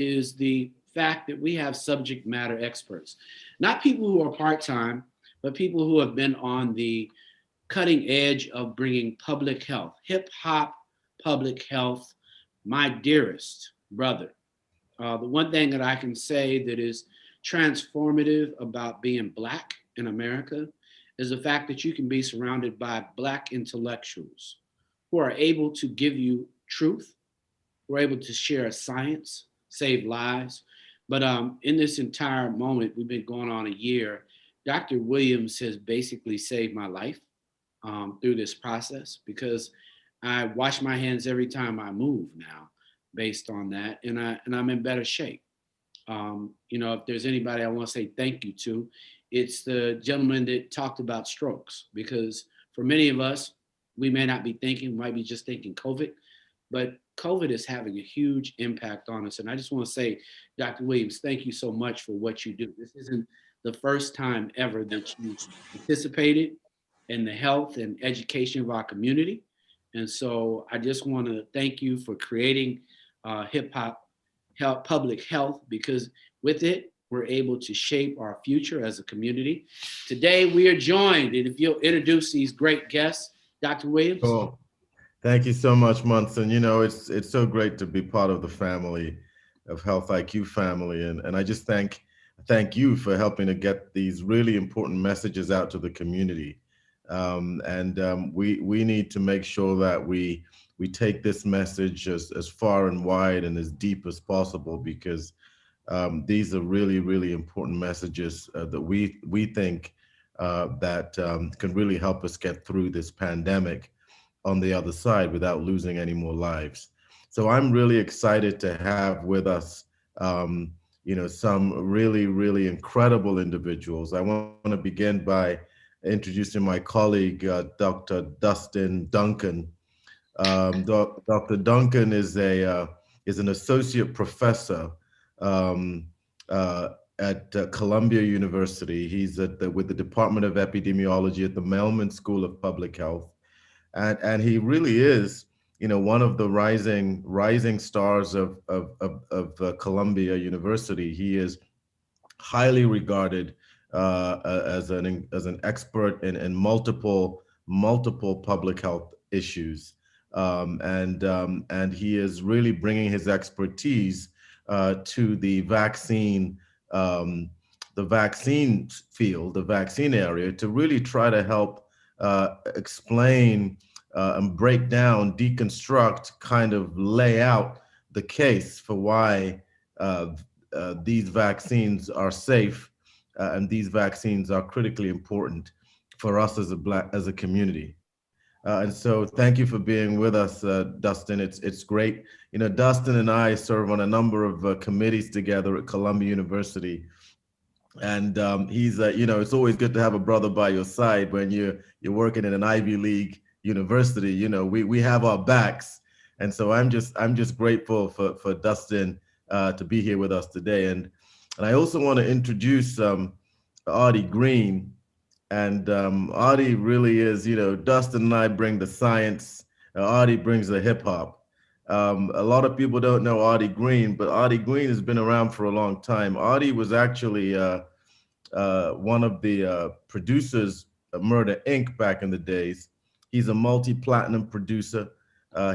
is the fact that we have subject matter experts, not people who are part-time, but people who have been on the cutting edge of bringing public health, hip hop public health, my dearest brother. The one thing that I can say that is transformative about being Black in America is the fact that you can be surrounded by Black intellectuals who are able to give you truth, who are able to share science, save lives. But in this entire moment, we've been going on a year. Dr. Williams has basically saved my life through this process because I wash my hands every time I move now, based on that, and I'm in better shape. If there's anybody I want to say thank you to, it's the gentleman that talked about strokes, because for many of us, we may not be thinking, might be just thinking COVID, but COVID is having a huge impact on us. And I just want to say, Dr. Williams, thank you so much for what you do. This isn't the first time ever that you participated in the health and education of our community. And so I just want to thank you for creating hip hop public health, because with it, we're able to shape our future as a community. Today, we are joined, and if you'll introduce these great guests, Dr. Williams. Cool. Thank you so much, Munson. It's so great to be part of the family of Health IQ family, and I just thank you for helping to get these really important messages out to the community. We need to make sure that we take this message as far and wide and as deep as possible, because these are really, really important messages that we think that can really help us get through this pandemic on the other side without losing any more lives. So I'm really excited to have with us, some really, really incredible individuals. I want to begin by introducing my colleague, Dr. Dustin Duncan. Dr. Duncan is an associate professor at Columbia University. He's with the Department of Epidemiology at the Mailman School of Public Health, and he really is, one of the rising stars of Columbia University. He is highly regarded as an expert in multiple public health issues, and he is really bringing his expertise to the vaccine field, the vaccine area, to really try to help explain and break down, deconstruct, kind of lay out the case for why these vaccines are safe, and these vaccines are critically important for us as a community. And so thank you for being with us, Dustin. It's great. Dustin and I serve on a number of committees together at Columbia University. And he's, it's always good to have a brother by your side when you're working in an Ivy League university. We have our backs. And so I'm just grateful for Dustin to be here with us today. And I also want to introduce Artie Green. And Artie really is, Dustin and I bring the science, Artie brings the hip hop. A lot of people don't know Artie Green, but Artie Green has been around for a long time. Artie was actually one of the producers of Murder Inc. back in the days. He's a multi-platinum producer.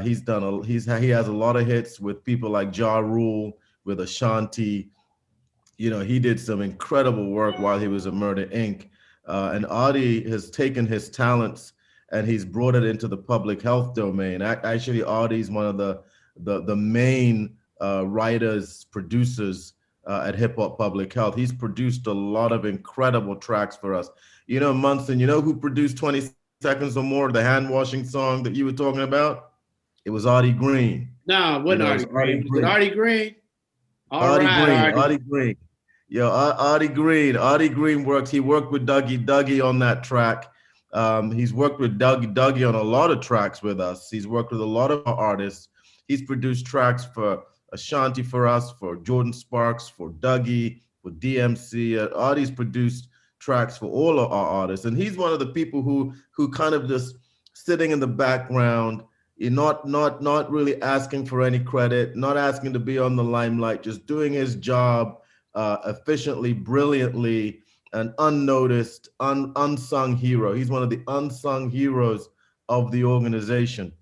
He has a lot of hits with people like Ja Rule, with Ashanti. He did some incredible work while he was at Murder Inc. And Artie has taken his talents and he's brought it into the public health domain. Actually, Artie's one of the main writers, producers at Hip Hop Public Health. He's produced a lot of incredible tracks for us. Munson, who produced 20 Seconds or More, the hand washing song that you were talking about? It was Artie Green. No, it wasn't Artie Green. Was it Artie Green? Artie Green. Yo, Artie Green works. He worked with Dougie on that track. He's worked with Dougie on a lot of tracks with us. He's worked with a lot of artists. He's produced tracks for Ashanti for us, for Jordan Sparks, for Dougie, for DMC. Artie's produced tracks for all of our artists, and he's one of the people who kind of just sitting in the background, You're not really asking for any credit, not asking to be on the limelight, just doing his job efficiently, brilliantly, an unnoticed, unsung hero. He's one of the unsung heroes of the organization.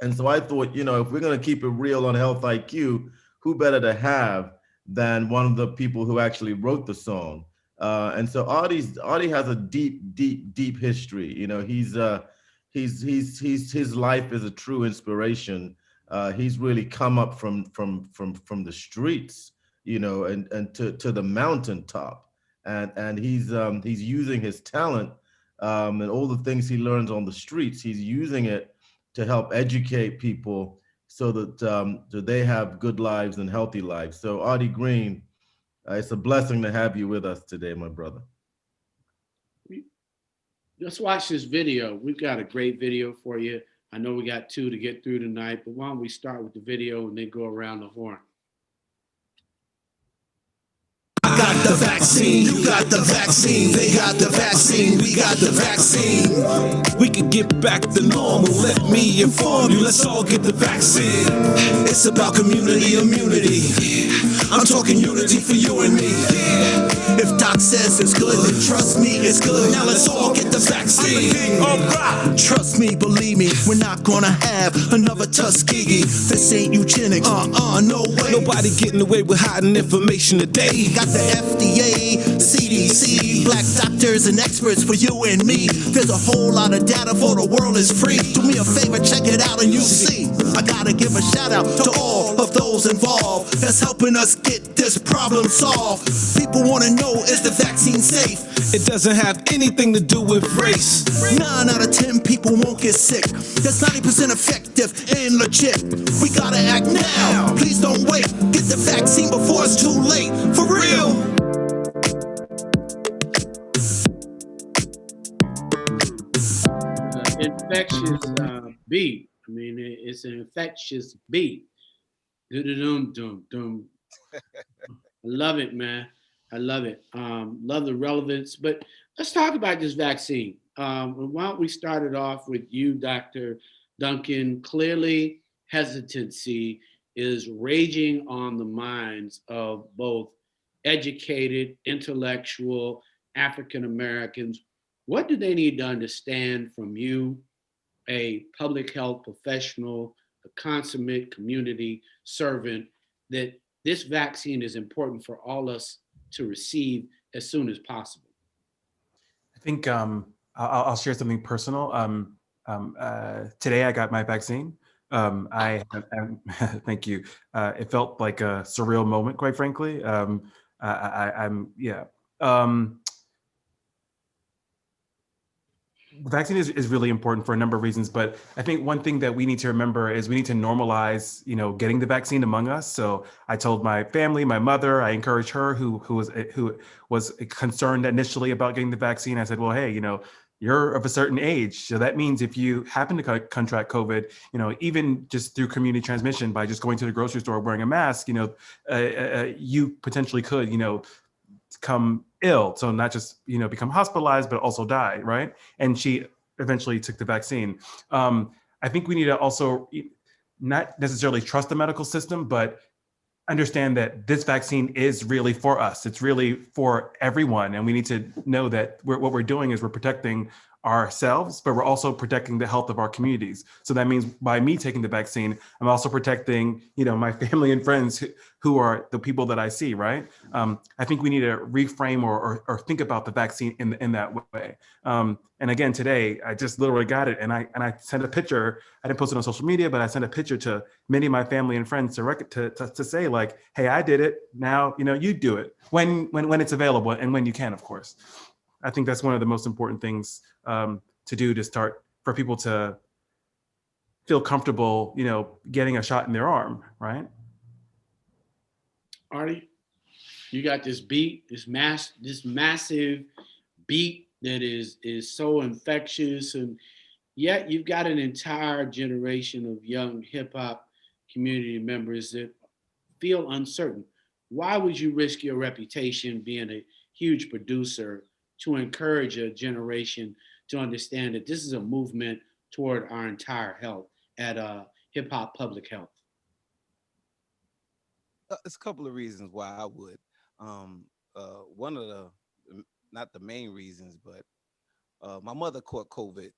And so I thought, if we're going to keep it real on Health IQ, who better to have than one of the people who actually wrote the song? And so Artie has a deep, deep, deep history. He's his life is a true inspiration. He's really come up from the streets, and to the mountaintop, and he's using his talent, and all the things he learns on the streets. He's using it to help educate people so that they have good lives and healthy lives. So Artie Green, it's a blessing to have you with us today, my brother. Let's watch this video. We've got a great video for you. I know we got 2 to get through tonight, but why don't we start with the video and then go around the horn. I got the vaccine, you got the vaccine, they got the vaccine, we got the vaccine. We can get back to normal, let me inform you, let's all get the vaccine. It's about community immunity, I'm talking unity for you and me. If Doc says it's good, then trust me, it's good. Now let's all get the vaccine. Alright. Trust me, believe me, we're not gonna have another Tuskegee. This ain't eugenics, no way. Nobody getting away with hiding information today. Got the FDA, CDC, black doctors and experts for you and me. There's a whole lot of data for the world is free. Do me a favor, check it out and you'll see. I gotta give a shout out to all of those involved that's helping us get this problem solved. People wanna know, is the vaccine safe? It doesn't have anything to do with race. 9 out of 10 people won't get sick. That's 90% effective and legit. We gotta act now, please don't wait. Get the vaccine before it's too late, for real. Infectious beat. I mean, it's an infectious beat. Dum. I love it, man. I love it. Love the relevance. But let's talk about this vaccine. Why don't we start it off with you, Dr. Duncan? Clearly, hesitancy is raging on the minds of both educated, intellectual African Americans. What do they need to understand from you, a public health professional, a consummate community servant, that this vaccine is important for all us to receive as soon as possible? I think I'll share something personal. Today I got my vaccine. Thank you. It felt like a surreal moment, quite frankly. The vaccine is really important for a number of reasons, but I think one thing that we need to remember is we need to normalize, getting the vaccine among us. So I told my family, my mother, I encouraged her who was concerned initially about getting the vaccine. I said, well, hey, you're of a certain age. So that means if you happen to contract COVID, even just through community transmission by just going to the grocery store wearing a mask, you potentially could, become ill. So not just, become hospitalized, but also die, right? And she eventually took the vaccine. I think we need to also not necessarily trust the medical system, but understand that this vaccine is really for us. It's really for everyone. And we need to know that what we're doing is we're protecting ourselves, but we're also protecting the health of our communities. So that means by me taking the vaccine, I'm also protecting, my family and friends who are the people that I see, right? I think we need to reframe or think about the vaccine in that way. And again, today, I just literally got it and I sent a picture. I didn't post it on social media, but I sent a picture to many of my family and friends to say like, hey, I did it. Now, you do it when it's available and when you can, of course. I think that's one of the most important things to do, to start for people to feel comfortable, getting a shot in their arm, right? Artie, you got this beat, this massive beat that is so infectious, and yet you've got an entire generation of young hip hop community members that feel uncertain. Why would you risk your reputation being a huge producer to encourage a generation to understand that this is a movement toward our entire health at Hip Hop Public Health? It's a couple of reasons why I would. One of the, not the main reasons, but my mother caught COVID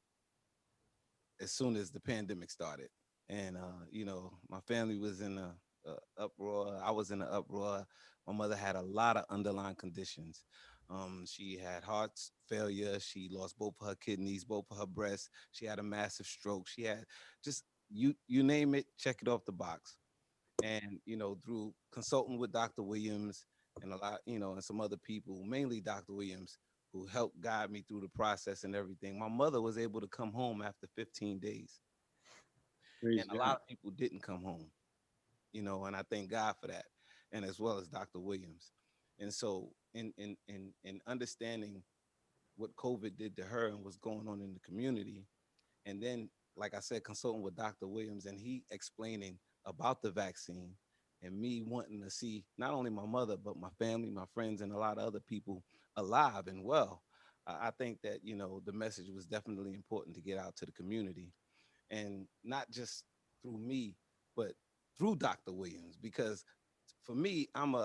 as soon as the pandemic started, and my family was in a uproar. I was in an uproar. My mother had a lot of underlying conditions. She had heart failure. She lost both of her kidneys, both of her breasts. She had a massive stroke. She had just you name it, check it off the box. And through consulting with Dr. Williams and a lot, and some other people, mainly Dr. Williams, who helped guide me through the process and everything, my mother was able to come home after 15 days. Praise And a God. lot of people didn't come home, and I thank God for that, and as well as Dr. Williams. And so in understanding what COVID did to her and what's going on in the community, and then, like I said, consulting with Dr. Williams and he explaining about the vaccine, and me wanting to see not only my mother, but my family, my friends, and a lot of other people alive and well. I think that, the message was definitely important to get out to the community, and not just through me, but through Dr. Williams, because for me, I'm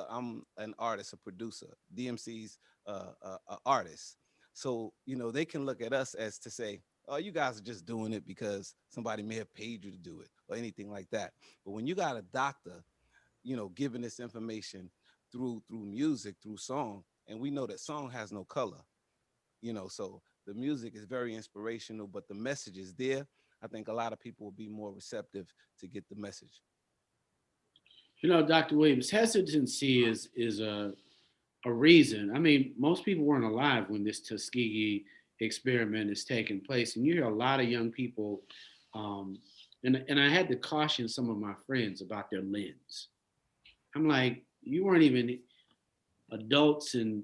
an artist, a producer. DMC's a artist, so they can look at us as to say, "Oh, you guys are just doing it because somebody may have paid you to do it or anything like that." But when you got a doctor, giving this information through music, through song, and we know that song has no color, so the music is very inspirational, but the message is there. I think a lot of people will be more receptive to get the message. Dr. Williams, hesitancy is a reason. I mean, most people weren't alive when this Tuskegee experiment is taking place, and you hear a lot of young people, and I had to caution some of my friends about their lens. I'm like, you weren't even adults and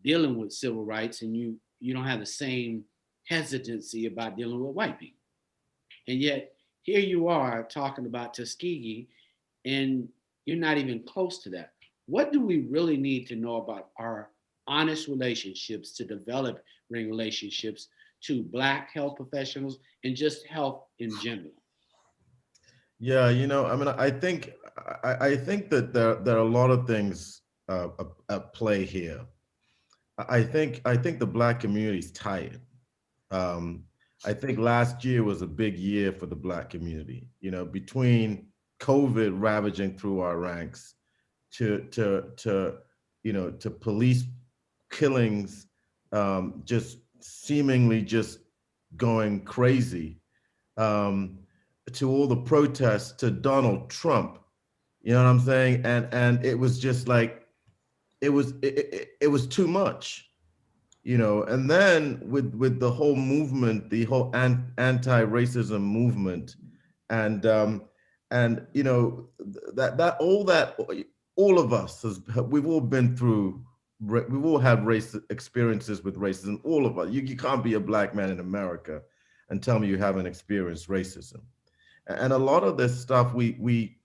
dealing with civil rights, and you don't have the same hesitancy about dealing with white people, and yet here you are talking about Tuskegee, and you're not even close to that. What do we really need to know about our honest relationships to develop relationships to Black health professionals and just health in general? Yeah, I mean, I think that there are a lot of things at play here. I think the Black community is tired. Um, I think last year was a big year for the Black community. Between COVID ravaging through our ranks, to police killings, just seemingly just going crazy, to all the protests, to Donald Trump. You know what I'm saying? And it was just like it was too much. And then with the whole movement, the whole anti-racism movement, and that all of us we've all been through, we've all had race experiences with racism. All of us. You can't be a Black man in America and tell me you haven't experienced racism. And a lot of this stuff we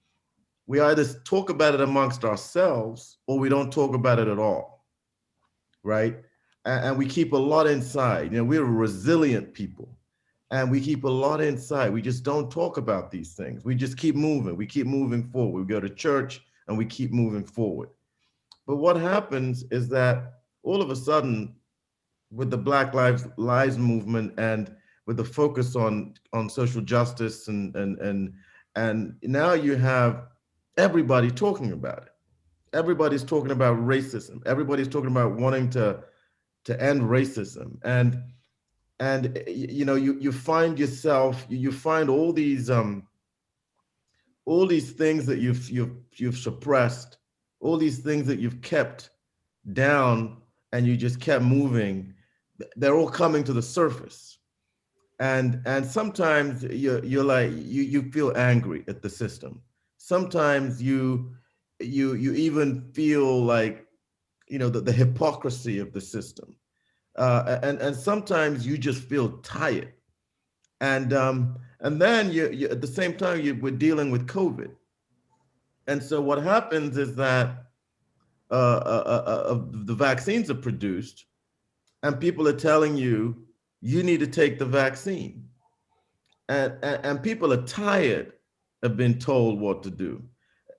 either talk about it amongst ourselves or we don't talk about it at all, right? And we keep a lot inside. We're resilient people, and we keep a lot inside. We just don't talk about these things. We just keep moving. We keep moving forward. We go to church and we keep moving forward. But what happens is that all of a sudden, with the Black Lives movement and with the focus on social justice and now you have everybody talking about it. Everybody's talking about racism. Everybody's talking about wanting to end racism. And you find yourself, you find all these things that you've suppressed, all these things that you've kept down and you just kept moving, they're all coming to the surface. And sometimes you're like you feel angry at the system. Sometimes you even feel like the hypocrisy of the system. And sometimes you just feel tired. And then you at the same time we're dealing with COVID. And so what happens is that the vaccines are produced, and people are telling you you need to take the vaccine. And people are tired of being told what to do,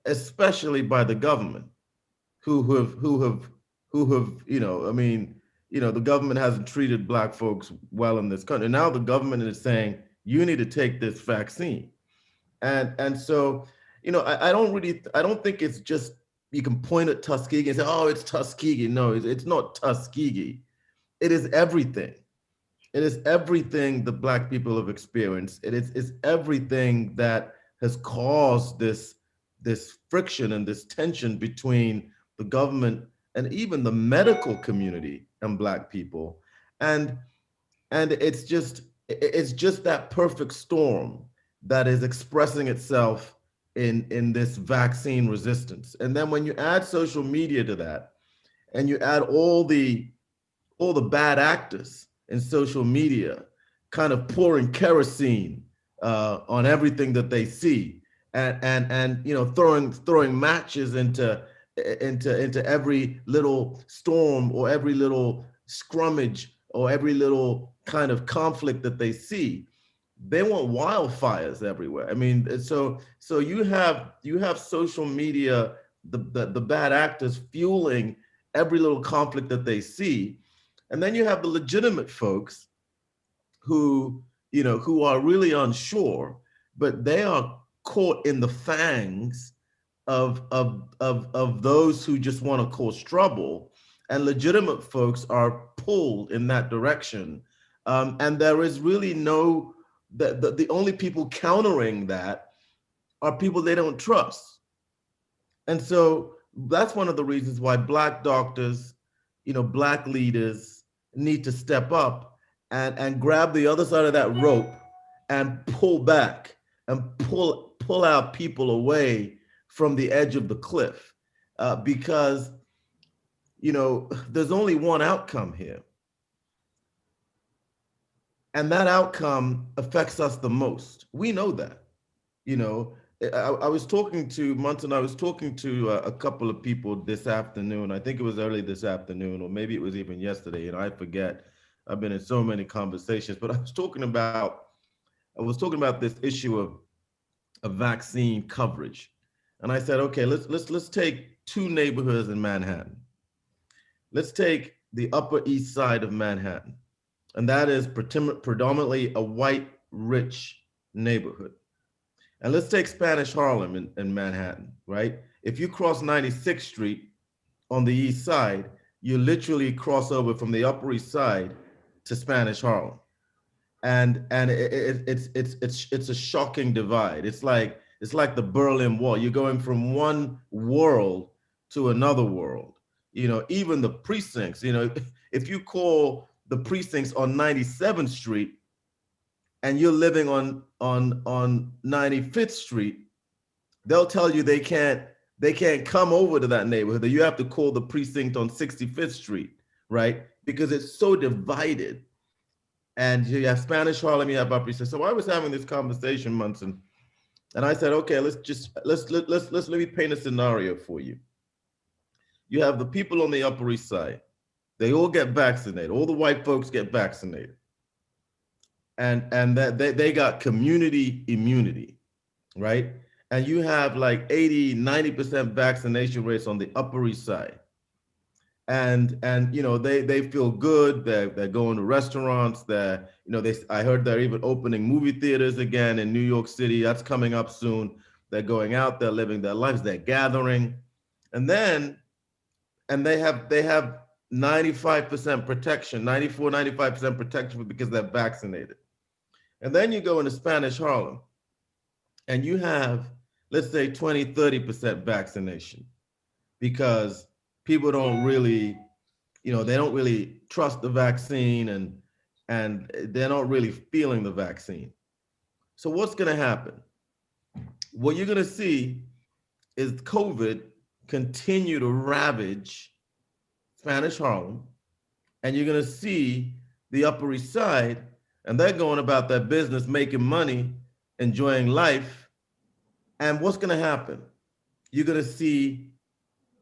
especially by the government, who have, I mean, the government hasn't treated Black folks well in this country. Now the government is saying you need to take this vaccine, and so, I don't think it's just you can point at Tuskegee and say, oh, it's Tuskegee. No, it's not Tuskegee. It is everything. It is everything the Black people have experienced. It's everything that has caused this friction and this tension between the government and even the medical community and Black people. And it's just that perfect storm that is expressing itself in this vaccine resistance. And then when you add social media to that, and you add all the bad actors in social media kind of pouring kerosene on everything that they see, and throwing matches into every little storm or every little scrummage or every little kind of conflict that they see. They want wildfires everywhere. I mean, so you have social media, the bad actors fueling every little conflict that they see. And then you have the legitimate folks who are really unsure, but they are caught in the fangs of those who just want to cause trouble, and legitimate folks are pulled in that direction. And there is really the only people countering that are people they don't trust. And so that's one of the reasons why Black doctors, Black leaders need to step up and grab the other side of that rope and pull back and pull out people away from the edge of the cliff, because there's only one outcome here, and that outcome affects us the most. We know that. I was talking to Munson. I was talking to a couple of people this afternoon. I think it was early this afternoon, or maybe it was even yesterday. I forget. I've been in so many conversations, but I was talking about this issue of vaccine coverage. And I said, okay, let's take two neighborhoods in Manhattan. Let's take the Upper East Side of Manhattan, and that is predominantly a white, rich neighborhood. And let's take Spanish Harlem in Manhattan, right? If you cross 96th Street on the East Side, you literally cross over from the Upper East Side to Spanish Harlem, and it's a shocking divide. It's like the Berlin Wall. You're going from one world to another world. Even the precincts. If you call the precincts on 97th Street and you're living on 95th Street, they'll tell you they can't come over to that neighborhood. That you have to call the precinct on 65th Street, right? Because it's so divided. And you have Spanish Harlem, you have Upper East Side. So I was having this conversation, Munson, and I said, okay, let me paint a scenario for you. You have the people on the Upper East Side. They all get vaccinated. All the white folks get vaccinated. And that they got community immunity, right? And you have like 80-90% vaccination rates on the Upper East Side. And they feel good. They're going to restaurants. I heard they're even opening movie theaters again in New York City. That's coming up soon. They're going out. They're living their lives. They're gathering, and they have 95% protection, 95% protection because they're vaccinated. And then you go into Spanish Harlem, and you have, let's say, 20-30% vaccination, because people don't really, they don't really trust the vaccine, and they're not really feeling the vaccine. So what's going to happen? What you're going to see is COVID continue to ravage Spanish Harlem, and you're going to see the Upper East Side, and they're going about their business, making money, enjoying life. And what's going to happen? You're going to see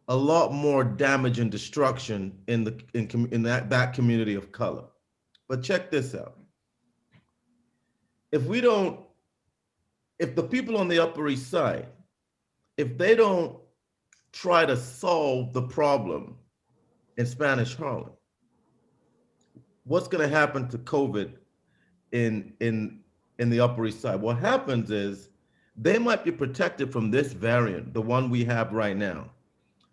a lot more damage and destruction in that community of color. But check this out. if the people on the Upper East Side, if they don't try to solve the problem in Spanish Harlem, what's going to happen to COVID in the Upper East Side? What happens is they might be protected from this variant, the one we have right now.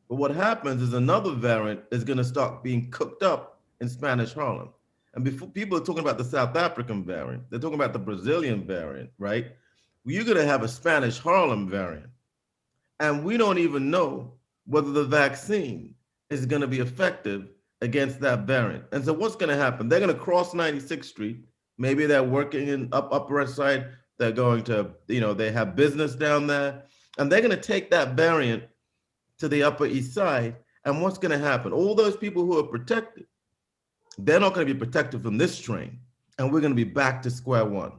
But what happens is another variant is going to start being cooked up in Spanish Harlem. And before people are talking about the South African variant, they're talking about the Brazilian variant, right? Well, you're going to have a Spanish Harlem variant. And we don't even know whether the vaccine is going to be effective against that variant. And so what's going to happen? They're going to cross 96th Street. Maybe they're working in Upper West Side. They're going to, they have business down there. And they're going to take that variant to the Upper East Side. And what's going to happen? All those people who are protected, they're not going to be protected from this strain. And we're going to be back to square one.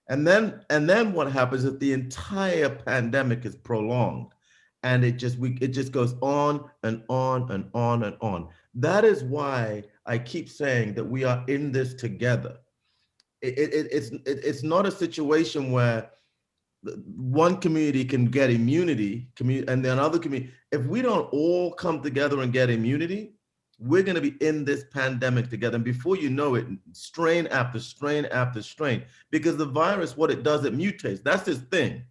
And then what happens is the entire pandemic is prolonged, and it just goes on and on and on and on. That is why I keep saying that we are in this together. It's not a situation where one community can get immunity, and then another community. If we don't all come together and get immunity, we're going to be in this pandemic together. And before you know it, strain after strain after strain, because the virus, what it does, it mutates. That's its thing.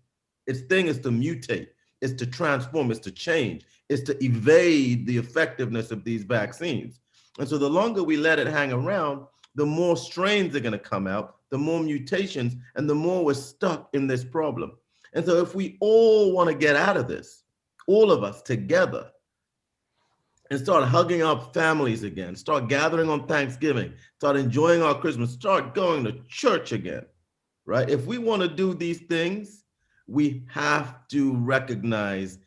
Its thing is to mutate, it's to transform, it's to change, it's to evade the effectiveness of these vaccines. And so the longer we let it hang around, the more strains are going to come out, the more mutations, and the more we're stuck in this problem. And so if we all want to get out of this, all of us together, and start hugging our families again, start gathering on Thanksgiving, start enjoying our Christmas, start going to church again, right? If we want to do these things, we have to recognize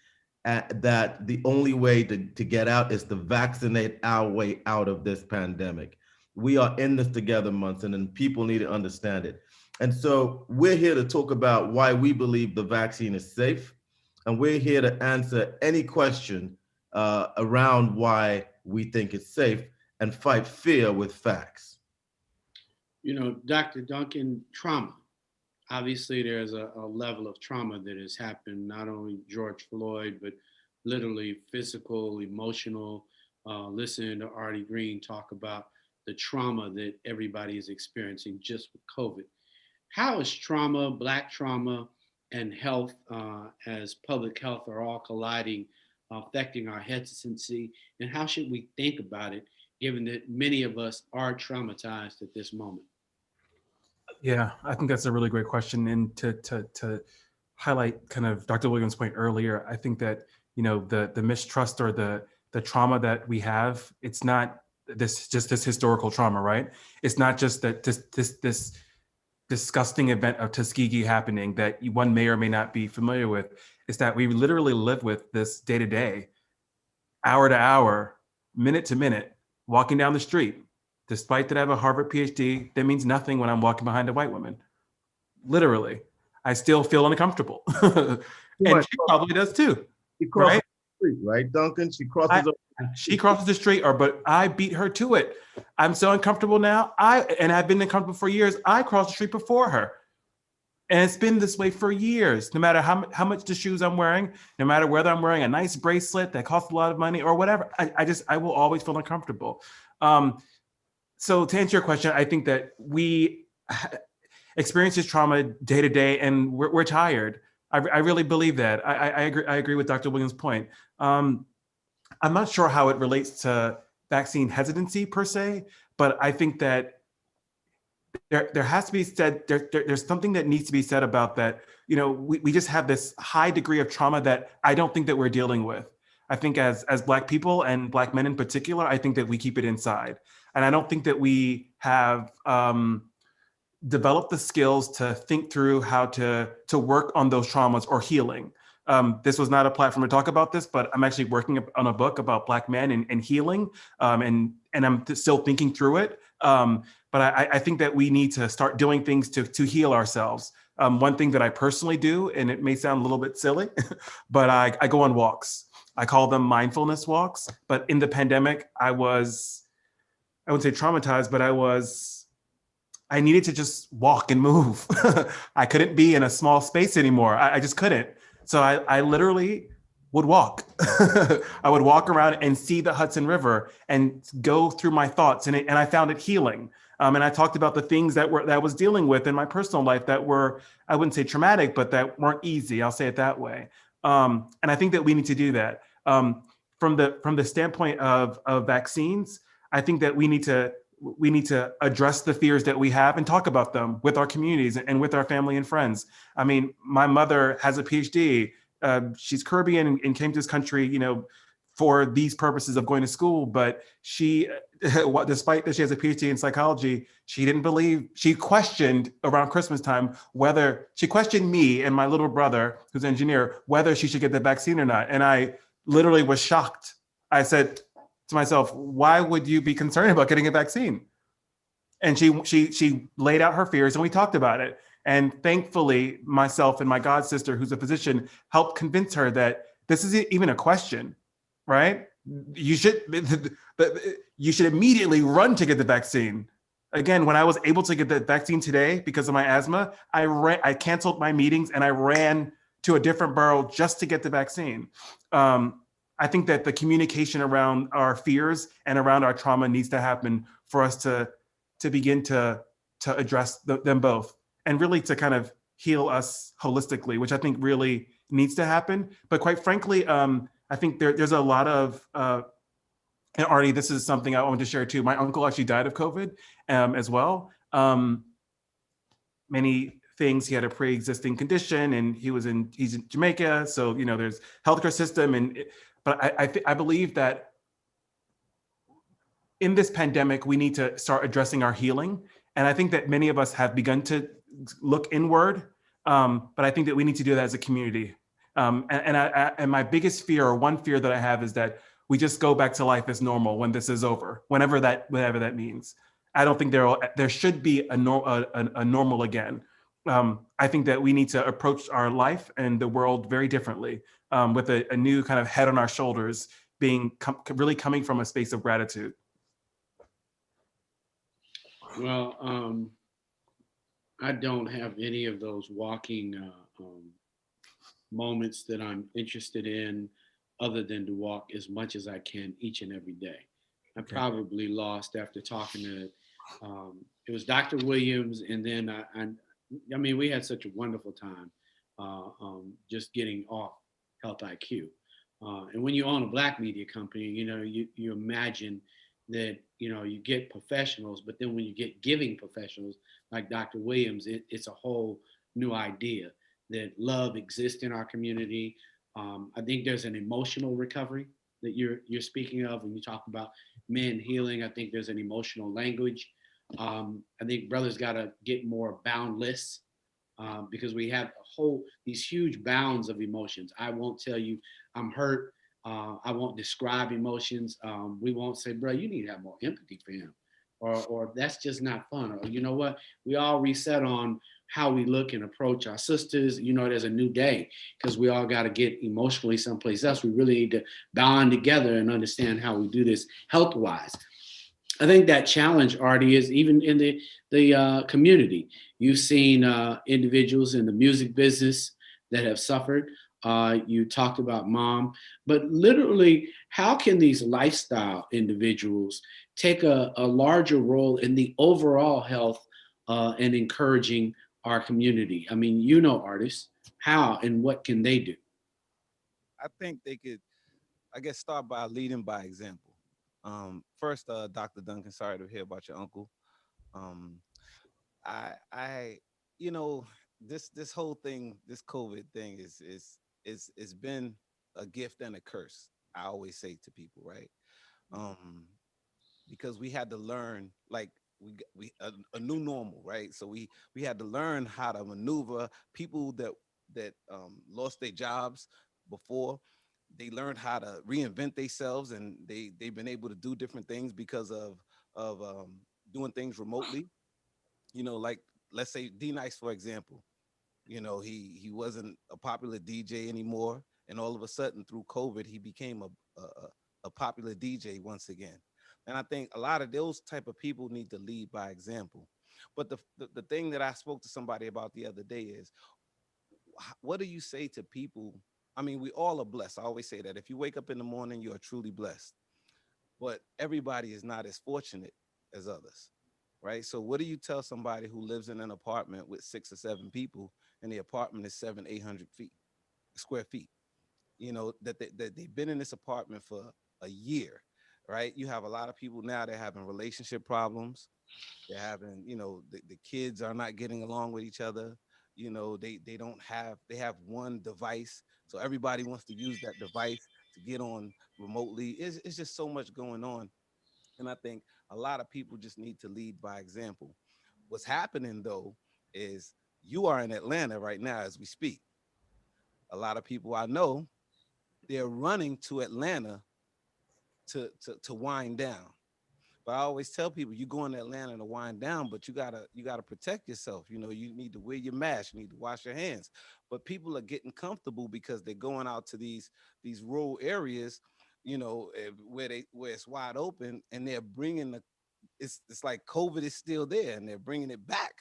that the only way to get out is to vaccinate our way out of this pandemic. We are in this together, Munson, and people need to understand it. And so we're here to talk about why we believe the vaccine is safe, and we're here to answer any question around why we think it's safe and fight fear with facts. Dr. Duncan, trauma. Obviously, there's a level of trauma that has happened, not only George Floyd, but literally physical, emotional. Listening to Artie Green talk about the trauma that everybody is experiencing just with COVID. How is trauma, Black trauma, and health as public health are all colliding, affecting our hesitancy, and how should we think about it, given that many of us are traumatized at this moment? Yeah, I think that's a really great question. And to highlight kind of Dr. Williams' point earlier, I think that, the mistrust or the trauma that we have, it's not this historical trauma, right? It's not just that this disgusting event of Tuskegee happening that one may or may not be familiar with. It's that we literally live with this day to day, hour to hour, minute to minute, walking down the street. Despite that I have a Harvard PhD, that means nothing when I'm walking behind a white woman. Literally, I still feel uncomfortable. And she probably does too. She crosses right? the street, right, Duncan? She crosses the street, but I beat her to it. I'm so uncomfortable now. I've been uncomfortable for years. I crossed the street before her. And it's been this way for years, no matter how much the shoes I'm wearing, no matter whether I'm wearing a nice bracelet that costs a lot of money or whatever, I will always feel uncomfortable. So to answer your question, I think that we experience this trauma day to day, and we're tired. I really believe that. I agree with Dr. Williams' point. I'm not sure how it relates to vaccine hesitancy per se, but I think that there has to be said, there's something that needs to be said about that. We just have this high degree of trauma that I don't think that we're dealing with. I think as Black people and Black men in particular, I think that we keep it inside. And I don't think that we have developed the skills to think through how to work on those traumas or healing. This was not a platform to talk about this, but I'm actually working on a book about Black men and healing, and I'm still thinking through it. But I think that we need to start doing things to heal ourselves. One thing that I personally do, and it may sound a little bit silly, but I go on walks. I call them mindfulness walks. But in the pandemic, I wouldn't say traumatized, but I was I needed to just walk and move. I couldn't be in a small space anymore. I just couldn't. So I literally would walk. I would walk around and see the Hudson River and go through my thoughts, and I found it healing. And I talked about the things that I was dealing with in my personal life that were, I wouldn't say traumatic, but that weren't easy. I'll say it that way. And I think that we need to do that. From the standpoint of vaccines, I think that we need to address the fears that we have and talk about them with our communities and with our family and friends. I mean, my mother has a PhD. She's Caribbean and came to this country, for these purposes of going to school. But she, despite that she has a PhD in psychology, she didn't believe, she questioned around Christmas time she questioned me and my little brother, who's an engineer, whether she should get the vaccine or not. And I literally was shocked. I said to myself, why would you be concerned about getting a vaccine? And she laid out her fears and we talked about it. And thankfully, myself and my god sister, who's a physician, helped convince her that this isn't even a question, right? You should immediately run to get the vaccine. Again, when I was able to get the vaccine today because of my asthma, I canceled my meetings and I ran to a different borough just to get the vaccine. I think that the communication around our fears and around our trauma needs to happen for us to begin to address them both and really to kind of heal us holistically, which I think really needs to happen. But quite frankly, I think there's a lot of, and Artie, this is something I want to share too. My uncle actually died of COVID as well. Many things, he had a pre-existing condition and he's in Jamaica. So, there's healthcare system. But I believe that in this pandemic, we need to start addressing our healing. And I think that many of us have begun to look inward, but I think that we need to do that as a community. And my biggest fear, or one fear that I have, is that we just go back to life as normal when this is over, whatever that means. I don't think there should be a normal again. I think that we need to approach our life and the world very differently, with a new kind of head on our shoulders, being really coming from a space of gratitude. Well, I don't have any of those walking moments that I'm interested in, other than to walk as much as I can each and every day. I probably lost, after talking to, it was Dr. Williams, and then I mean, we had such a wonderful time just getting off Health IQ. And when you own a Black media company, you imagine that, you get professionals, but then when you get giving professionals like Dr. Williams, it's a whole new idea that love exists in our community. I think there's an emotional recovery that you're speaking of when you talk about men healing. I think there's an emotional language. I think brothers got to get more boundless, because we have these huge bounds of emotions. I won't tell you I'm hurt. I won't describe emotions. We won't say, bro, you need to have more empathy for him, or that's just not fun. Or, you know what? We all reset on how we look and approach our sisters. There's a new day, because we all got to get emotionally someplace else. We really need to bond together and understand how we do this health-wise. I think that challenge, Artie, is even in the community. You've seen individuals in the music business that have suffered. You talked about mom, but literally, how can these lifestyle individuals take a larger role in the overall health and encouraging our community? I mean, artists, how and what can they do? I think they could, I guess, start by leading by example. First, Dr. Duncan, sorry to hear about your uncle. Um, I, this whole thing, this COVID thing is been a gift and a curse. I always say to people, right? Because we had to learn, like we a new normal, right? So we had to learn how to maneuver. People that lost their jobs before, they learned how to reinvent themselves, and they've been able to do different things because of doing things remotely. Like, let's say D Nice, for example. He wasn't a popular DJ anymore, and all of a sudden through COVID he became a popular DJ once again. And I think a lot of those type of people need to lead by example. But the thing that I spoke to somebody about the other day is, what do you say to people? I mean, we all are blessed. I always say that if you wake up in the morning, you are truly blessed. But everybody is not as fortunate as others, right? So what do you tell somebody who lives in an apartment with 6 or 7 people and the apartment is 800 square feet? You know, that they've been in this apartment for a year, right? You have a lot of people now, they're having relationship problems. They're having, the kids are not getting along with each other. They don't have, they have one device. So everybody wants to use that device to get on remotely. It's just so much going on. And I think a lot of people just need to lead by example. What's happening though is you are in Atlanta right now as we speak. A lot of people I know, they're running to Atlanta to wind down. But I always tell people, you go in Atlanta to wind down, but you gotta protect yourself. You need to wear your mask, you need to wash your hands. But people are getting comfortable because they're going out to these rural areas, where it's wide open, and they're bringing it's like COVID is still there, and they're bringing it back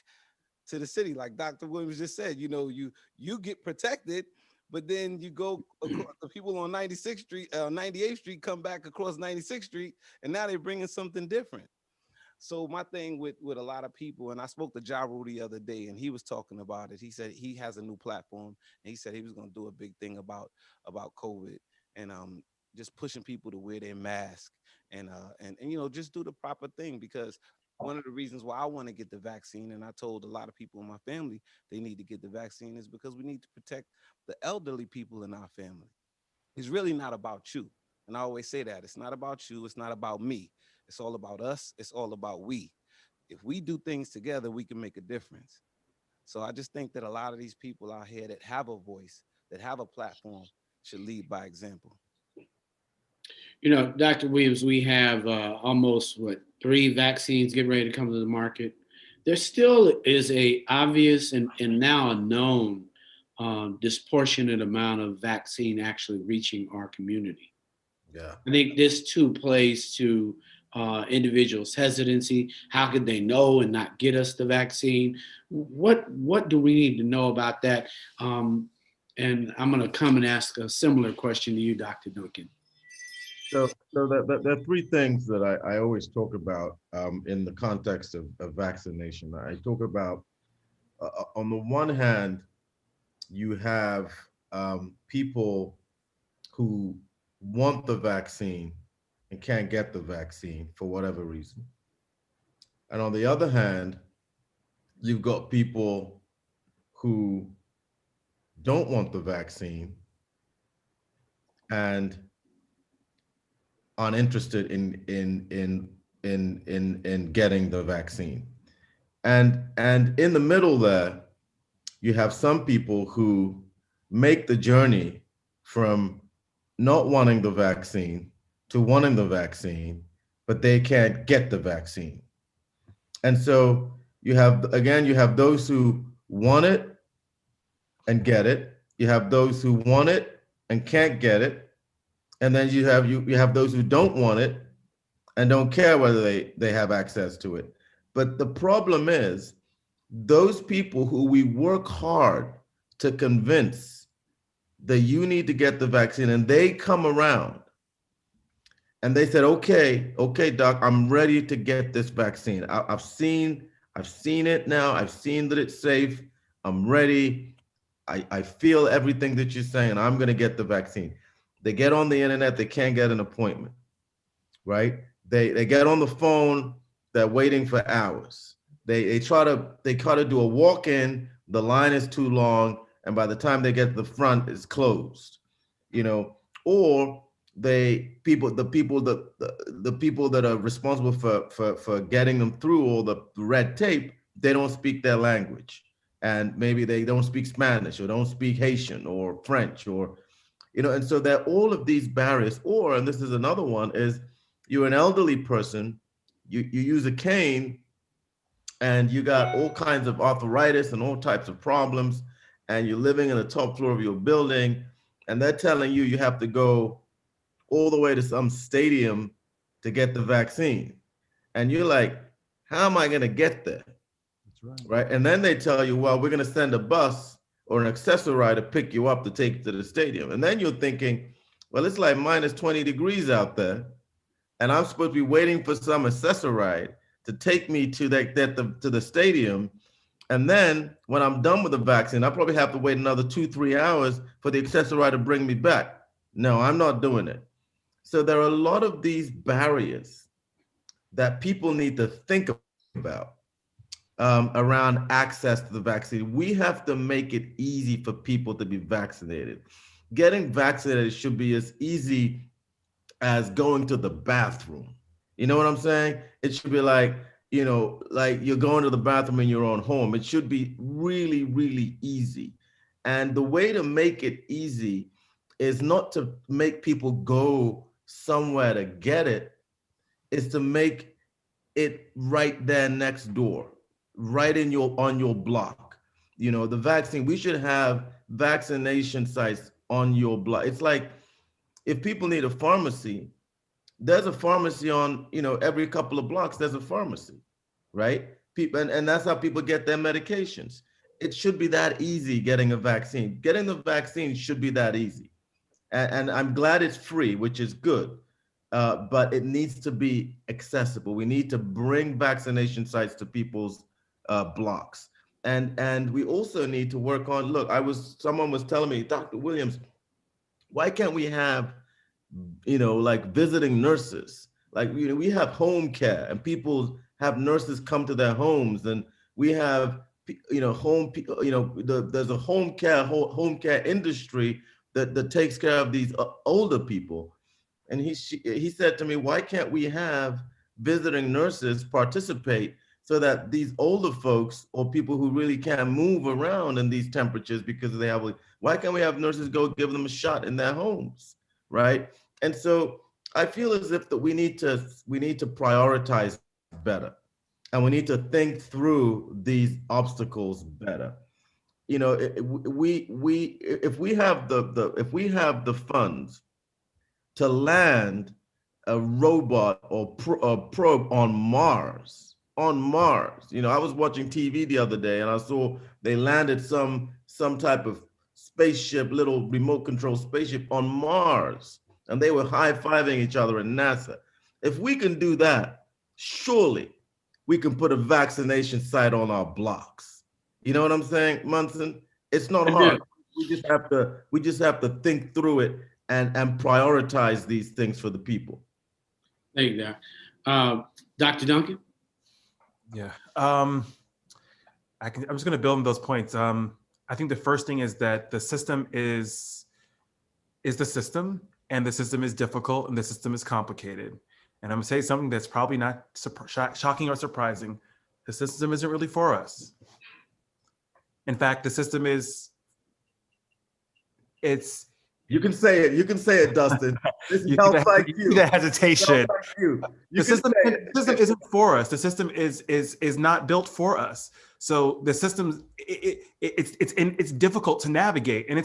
to the city. Like Dr. Williams just said, you get protected, but then you go across, the people on 96th Street, 98th Street come back across 96th Street, and now they're bringing something different. So my thing with a lot of people, and I spoke to Ja Rule the other day, and he was talking about it. He said he has a new platform, and he said he was going to do a big thing about COVID, and just pushing people to wear their mask, and just do the proper thing. Because one of the reasons why I want to get the vaccine, and I told a lot of people in my family they need to get the vaccine, is because we need to protect the elderly people in our family. It's really not about you. And I always say that it's not about you. It's not about me. It's all about us. It's all about we. If we do things together, we can make a difference. So I just think that a lot of these people out here that have a voice, that have a platform, should lead by example. Dr. Williams, we have almost 3 vaccines getting ready to come to the market. There still is a obvious and now a known disproportionate amount of vaccine actually reaching our community. Yeah. I think this too plays to individuals' hesitancy. How could they know and not get us the vaccine? What do we need to know about that? And I'm going to come and ask a similar question to you, Dr. Duncan. So there are 3 things that I always talk about in the context of vaccination. I talk about, on the one hand, you have people who want the vaccine and can't get the vaccine for whatever reason. And on the other hand, you've got people who don't want the vaccine and aren't interested in getting the vaccine. And in the middle there, you have some people who make the journey from not wanting the vaccine to wanting the vaccine, but they can't get the vaccine. And so you have those who want it and get it. You have those who want it and can't get it. And then you have those who don't want it and don't care whether they have access to it. But the problem is, those people who we work hard to convince that you need to get the vaccine, and they come around and they said, okay, doc, I'm ready to get this vaccine. I've seen it now. I've seen that it's safe. I'm ready. I feel everything that you're saying. I'm going to get the vaccine. They get on the internet. They can't get an appointment, right? They get on the phone. They're waiting for hours. They try to do a walk-in. The line is too long, and by the time they get to the front, it's closed. Or the people that are responsible for getting them through all the red tape, they don't speak their language, and maybe they don't speak Spanish or don't speak Haitian or French, or and so there are all of these barriers. Or, and this is another one, is you're an elderly person, you use a cane, and you got all kinds of arthritis and all types of problems, and you're living in the top floor of your building, and they're telling you have to go all the way to some stadium to get the vaccine. And you're like, how am I going to get there? right? And then they tell you, well, we're going to send a bus or an accessoride to pick you up to take you to the stadium. And then you're thinking, well, it's like minus 20 degrees out there, and I'm supposed to be waiting for some accessoride to take me to the stadium. And then when I'm done with the vaccine, I probably have to wait another 2-3 hours for the accessoride to bring me back. No, I'm not doing it. So there are a lot of these barriers that people need to think about around access to the vaccine. We have to make it easy for people to be vaccinated. Getting vaccinated should be as easy as going to the bathroom. You know what I'm saying? It should be like, like you're going to the bathroom in your own home. It should be really, really easy. And the way to make it easy is not to make people go somewhere to get it, is to make it right there next door, right on your block. The vaccine, we should have vaccination sites on your block. It's like if people need a pharmacy, there's a pharmacy on, every couple of blocks, there's a pharmacy, right? People, and that's how people get their medications. It should be that easy getting a vaccine. Getting the vaccine should be that easy. And I'm glad it's free, which is good, but it needs to be accessible. We need to bring vaccination sites to people's blocks. And we also need to work on, someone was telling me, Dr. Williams, why can't we have, like visiting nurses? Like, we have home care, and people have nurses come to their homes, and we have, there's a home care industry that takes care of these older people. And he said to me, why can't we have visiting nurses participate so that these older folks or people who really can't move around in these temperatures because why can't we have nurses go give them a shot in their homes, right? And so I feel as if that we need to prioritize better, and we need to think through these obstacles better. If we have the funds to land a robot or a probe on Mars. I was watching TV the other day, and I saw they landed some type of spaceship, little remote control spaceship on Mars, and they were high-fiving each other in NASA. If we can do that, surely we can put a vaccination site on our blocks. You know what I'm saying, Munson? It's not hard. We just have to think through it and prioritize these things for the people. Thank you, Dr. Duncan. Yeah, I'm just going to build on those points. I think the first thing is that the system is the system, and the system is difficult, and the system is complicated. And I'm going to say something that's probably not shocking or surprising. The system isn't really for us. In fact, the system You can say it, Dustin. This you sounds like you. The hesitation. The system isn't for us. The system is not built for us. So the system, it's difficult to navigate, and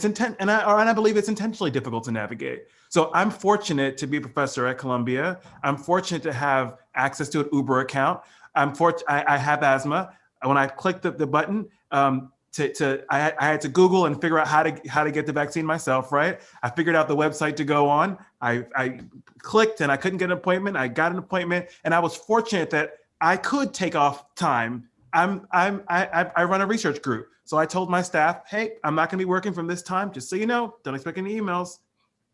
I believe it's intentionally difficult to navigate. So I'm fortunate to be a professor at Columbia. I'm fortunate to have access to an Uber account. I have asthma. When I clicked the button, I had to Google and figure out how to get the vaccine myself, right? I figured out the website to go on. I clicked and I couldn't get an appointment. I got an appointment, and I was fortunate that I could take off time. I run a research group. So I told my staff, hey, I'm not gonna be working from this time, just so you know, don't expect any emails.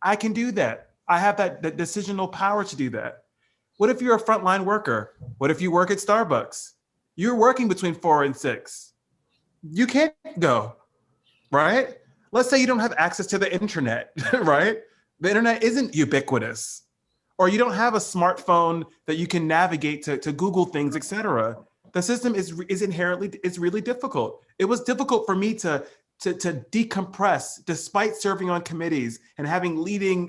I can do that. I have that decisional power to do that. What if you're a frontline worker? What if you work at Starbucks? You're working between 4 and 6. You can't go, right? Let's say you don't have access to the internet, right? The internet isn't ubiquitous, or you don't have a smartphone that you can navigate to Google things, et cetera. The system is really difficult. It was difficult for me to decompress despite serving on committees and having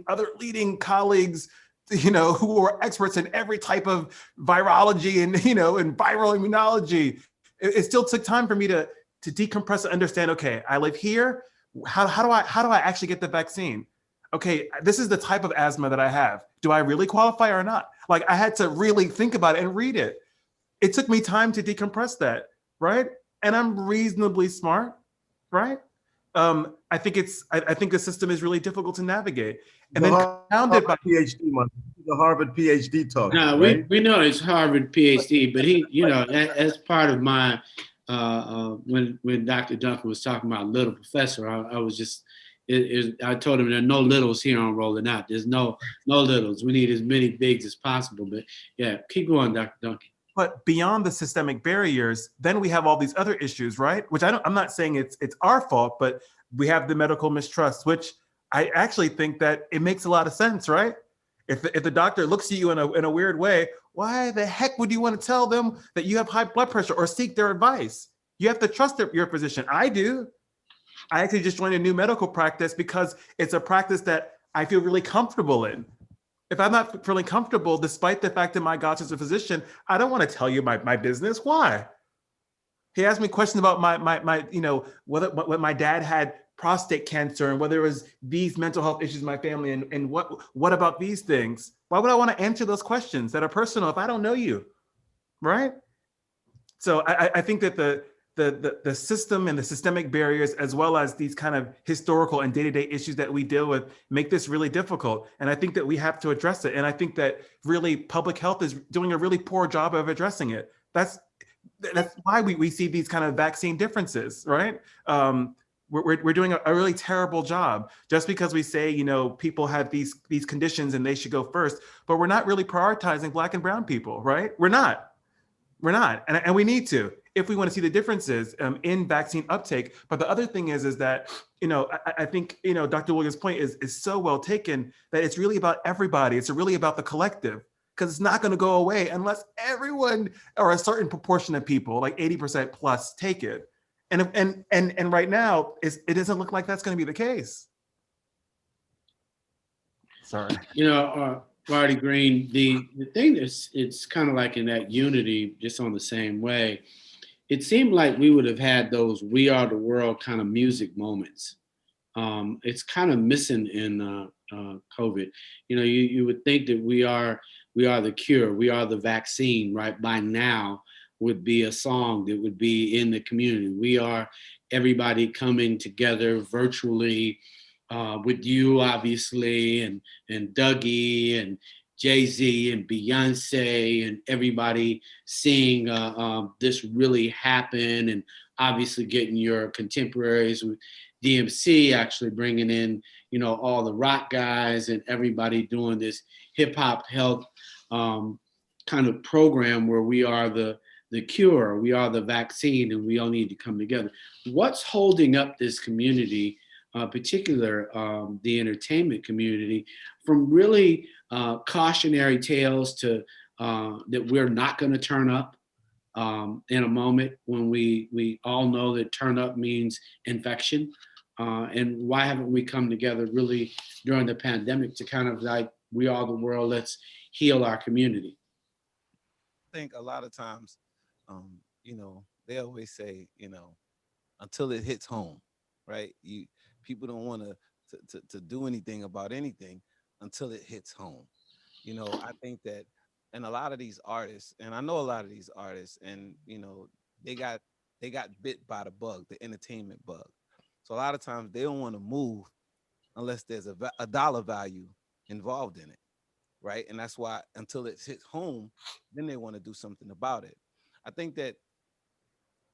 other leading colleagues, who were experts in every type of virology and viral immunology. It still took time for me to decompress and understand, okay, I live here. How do I actually get the vaccine? Okay, this is the type of asthma that I have. Do I really qualify or not? Like, I had to really think about it and read it. It took me time to decompress that, right? and I'm reasonably smart, right? I think I think the system is really difficult to navigate, and then compounded by PhD, the Harvard PhD talk, No, right? we know it's Harvard PhD, but he, as part of my when Dr. Duncan was talking about little professor, I was just I told him there are no littles here on Rolling Out. There's no littles. We need as many bigs as possible. But yeah, keep going, Dr. Duncan. But beyond the systemic barriers, then we have all these other issues, right? Which I'm not saying it's our fault, but we have the medical mistrust, which I actually think that it makes a lot of sense, right? If the doctor looks at you in a weird way, why the heck would you want to tell them that you have high blood pressure or seek their advice? You have to trust your physician. I do. I actually just joined a new medical practice because it's a practice that I feel really comfortable in. If I'm not feeling comfortable, despite the fact that my God is a physician, I don't want to tell you my business. Why? He asked me questions about my whether my dad had prostate cancer and whether it was these mental health issues in my family and what about these things? Why would I want to answer those questions that are personal if I don't know you, right? So I think that the system and the systemic barriers, as well as these kind of historical and day-to-day issues that we deal with, make this really difficult. And I think that we have to address it. And I think that really public health is doing a really poor job of addressing it. That's why we see these kind of vaccine differences, right? We're doing a really terrible job just because we say, people have these conditions and they should go first, but we're not really prioritizing Black and brown people, right? We're not. And we need to, if we want to see the differences in vaccine uptake. But the other thing is that, I think, Dr. Williams' point is so well taken that it's really about everybody. It's really about the collective, because it's not going to go away unless everyone or a certain proportion of people, like 80% plus, take it. And right now, it doesn't look like that's going to be the case. Sorry. Artie Green, the thing is, it's kind of like in that unity, just on the same way. It seemed like we would have had those "We Are the World" kind of music moments. It's kind of missing in COVID. You would think that we are the cure, we are the vaccine, right? By now would be a song that would be in the community. We are everybody coming together virtually, with you, obviously, and Dougie and Jay-Z and Beyonce and everybody seeing this really happen, and obviously getting your contemporaries with DMC actually bringing in, all the rock guys and everybody doing this hip hop health kind of program where we are the cure, we are the vaccine, and we all need to come together. What's holding up this community, particular the entertainment community, from really cautionary tales to that we're not going to turn up in a moment when we all know that turn up means infection? And why haven't we come together really during the pandemic to kind of like, we are the world, let's heal our community? I think a lot of times, they always say, until it hits home, right? People don't want to do anything about anything until it hits home. I think that, and a lot of these artists, and I know a lot of these artists, and they got bit by the bug, the entertainment bug. So a lot of times they don't want to move unless there's a dollar value involved in it, right? And that's why until it hits home, then they want to do something about it. I think that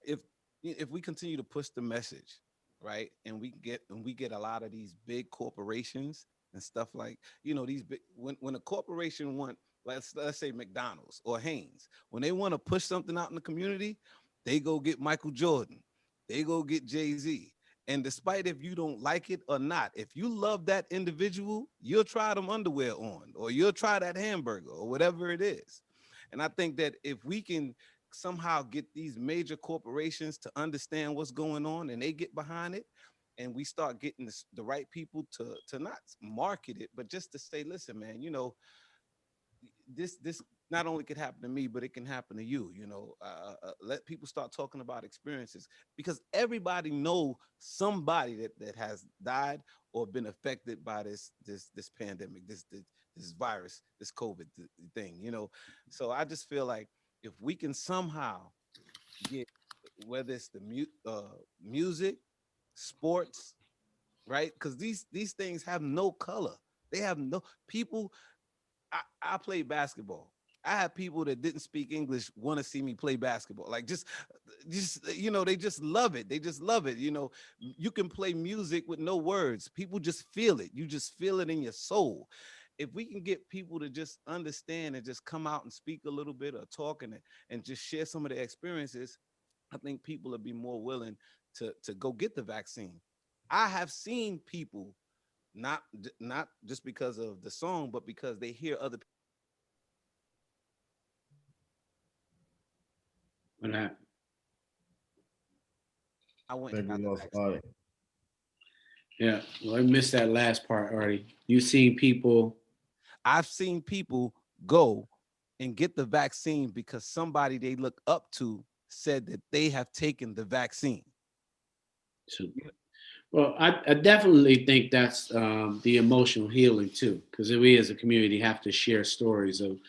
if we continue to push the message, right, and we get a lot of these big corporations and stuff, like these big, when a corporation want, let's say McDonald's or Haynes, when they want to push something out in the community, they go get Michael Jordan, they go get Jay-Z. And despite if you don't like it or not, if you love that individual, you'll try them underwear on, or you'll try that hamburger or whatever it is. And I think that if we can somehow get these major corporations to understand what's going on and they get behind it, and we start getting the right people to not market it, but just to say, listen, man, this not only could happen to me, but it can happen to you. Let people start talking about experiences, because everybody know somebody that has died or been affected by this pandemic, this virus, this COVID thing. So I just feel like if we can somehow get whether it's the music, sports, right? Because these things have no color. They have no people. I play basketball. I have people that didn't speak English want to see me play basketball. Like just they just love it. They just love it. You can play music with no words. People just feel it. You just feel it in your soul. If we can get people to just understand and just come out and speak a little bit or talk and just share some of their experiences, I think people will be more willing to go get the vaccine. I have seen people not just because of the song, but because they hear other people. What happened? I went and got Maybe the lost vaccine. Artie. Yeah, well, I missed that last part, Artie. You seen people? I've seen people go and get the vaccine because somebody they look up to said that they have taken the vaccine. Well, I definitely think that's the emotional healing too, because we as a community have to share stories of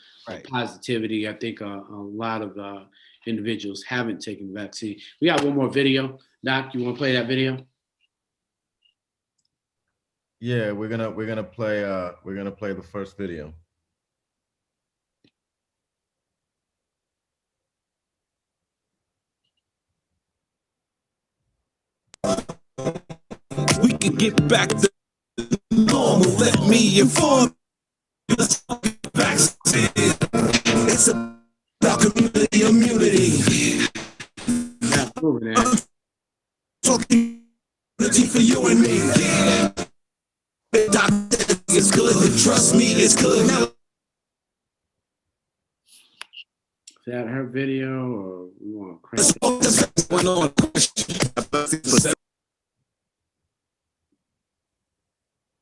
positivity. I think a lot of individuals haven't taken the vaccine. We got one more video. Doc, you want to play that video? Yeah, we're gonna play the first video. We can get back to normal. Let me inform you. Let's talk vaccine. It's about community immunity. Yeah, moving that. Talking unity for you and me. Doctor, it's good. Trust me, it's good. Now, Is that her video, or we want to crank let's it? talk this one on question.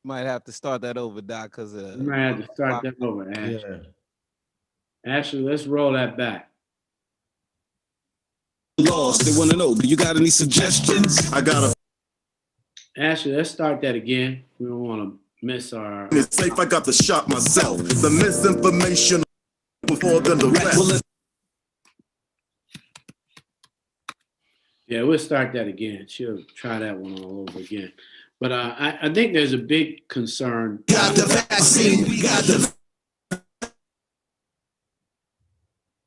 Might have to start that over, Doc, because We might have to start that over, Ash. Yeah. Ashley, let's roll that back. Lost. They want to know, do you got any suggestions? I got a. Ashley, let's start that again. We don't want to miss our. It's safe. I got the shot myself. The misinformation before than the rest. Yeah, we'll start that again. She'll try that one all over again. But I think there's a big concern. Got the vaccine. We got the